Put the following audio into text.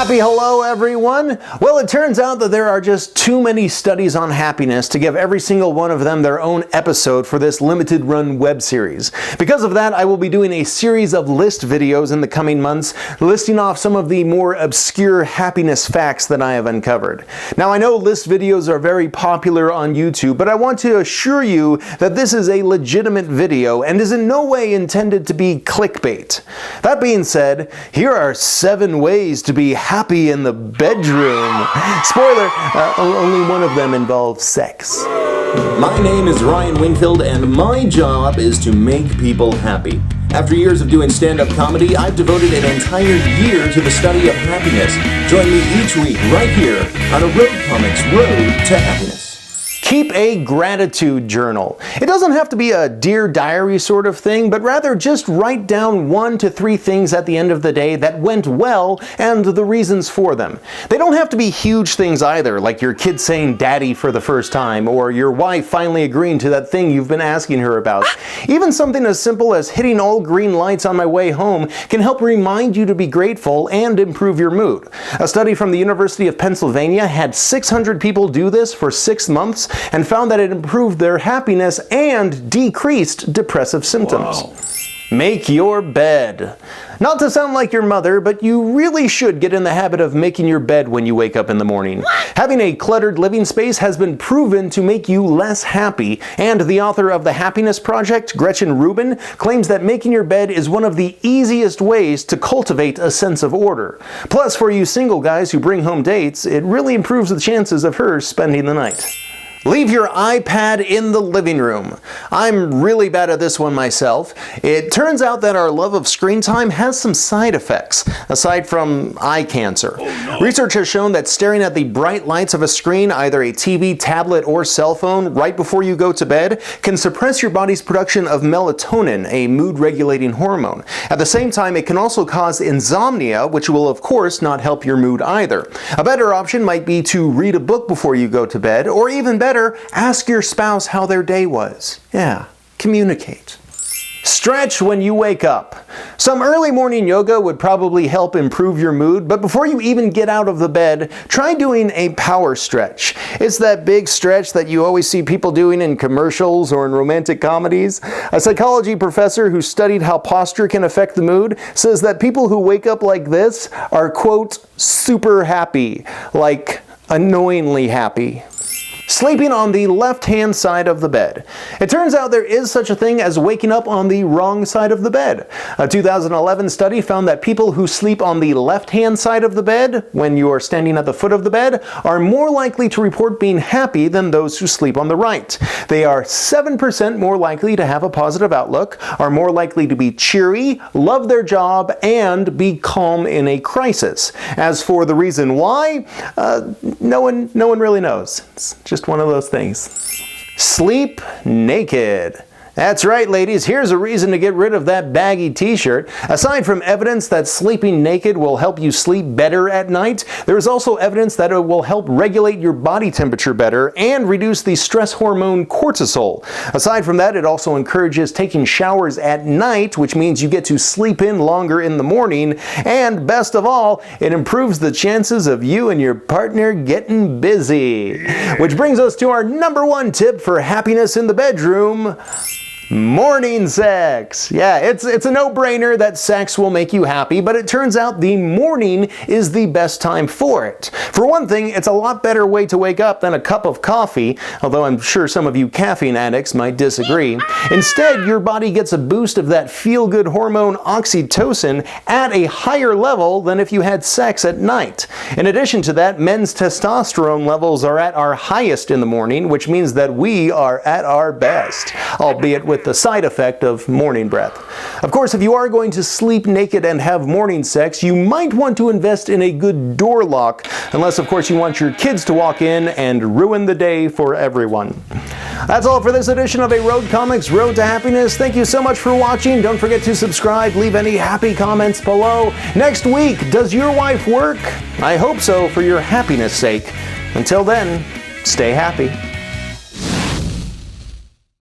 Happy hello, everyone. Well, it turns out that there are just too many studies on happiness to give every single one of them their own episode for this limited run web series. Because of that, I will be doing a series of list videos in the coming months, listing off some of the more obscure happiness facts that I have uncovered. Now, I know list videos are very popular on YouTube, but I want to assure you that this is a legitimate video and is in no way intended to be clickbait. That being said, here are 7 ways to be happy in the bedroom. Spoiler, only one of them involves sex. My name is Ryan Wingfield, and my job is to make people happy. After years of doing stand-up comedy, I've devoted an entire year to the study of happiness. Join me each week right here on a Road Comics Road to Happiness. Keep a gratitude journal. It doesn't have to be a Dear Diary sort of thing, but rather just write down 1 to 3 things at the end of the day that went well and the reasons for them. They don't have to be huge things either, like your kid saying daddy for the first time, or your wife finally agreeing to that thing you've been asking her about. Even something as simple as hitting all green lights on my way home can help remind you to be grateful and improve your mood. A study from the University of Pennsylvania had 600 people do this for 6 months and found that it improved their happiness and decreased depressive symptoms. Wow. Make your bed. Not to sound like your mother, but you really should get in the habit of making your bed when you wake up in the morning. Having a cluttered living space has been proven to make you less happy, and the author of The Happiness Project, Gretchen Rubin, claims that making your bed is one of the easiest ways to cultivate a sense of order. Plus, for you single guys who bring home dates, it really improves the chances of her spending the night. Leave your iPad in the living room. I'm really bad at this one myself. It turns out that our love of screen time has some side effects, aside from eye cancer. Research has shown that staring at the bright lights of a screen, either a TV, tablet, or cell phone, right before you go to bed, can suppress your body's production of melatonin, a mood-regulating hormone. At the same time, it can also cause insomnia, which will of course not help your mood either. A better option might be to read a book before you go to bed, or even better, ask your spouse how their day was. Yeah, communicate. Stretch when you wake up. Some early morning yoga would probably help improve your mood, but before you even get out of the bed, try doing a power stretch. It's that big stretch that you always see people doing in commercials or in romantic comedies. A psychology professor who studied how posture can affect the mood says that people who wake up like this are, quote, super happy, like annoyingly happy. Sleeping on the left-hand side of the bed. It turns out there is such a thing as waking up on the wrong side of the bed. A 2011 study found that people who sleep on the left-hand side of the bed, when you are standing at the foot of the bed, are more likely to report being happy than those who sleep on the right. They are 7% more likely to have a positive outlook, are more likely to be cheery, love their job, and be calm in a crisis. As for the reason why, no one really knows. It's just one of those things. Sleep naked. That's right, ladies, here's a reason to get rid of that baggy t-shirt. Aside from evidence that sleeping naked will help you sleep better at night, there is also evidence that it will help regulate your body temperature better and reduce the stress hormone cortisol. Aside from that, it also encourages taking showers at night, which means you get to sleep in longer in the morning, and best of all, it improves the chances of you and your partner getting busy. Which brings us to our number 1 tip for happiness in the bedroom. Morning sex. Yeah, it's a no-brainer that sex will make you happy, but it turns out the morning is the best time for it. For one thing, it's a lot better way to wake up than a cup of coffee, although I'm sure some of you caffeine addicts might disagree. Instead, your body gets a boost of that feel-good hormone oxytocin at a higher level than if you had sex at night. In addition to that, men's testosterone levels are at our highest in the morning, which means that we are at our best, albeit with the side effect of morning breath. Of course, if you are going to sleep naked and have morning sex, you might want to invest in a good door lock, unless of course you want your kids to walk in and ruin the day for everyone. That's all for this edition of A Road Comics Road to Happiness. Thank you so much for watching. Don't forget to subscribe, leave any happy comments below. Next week, does your wife work? I hope so, for your happiness sake. Until then, stay happy.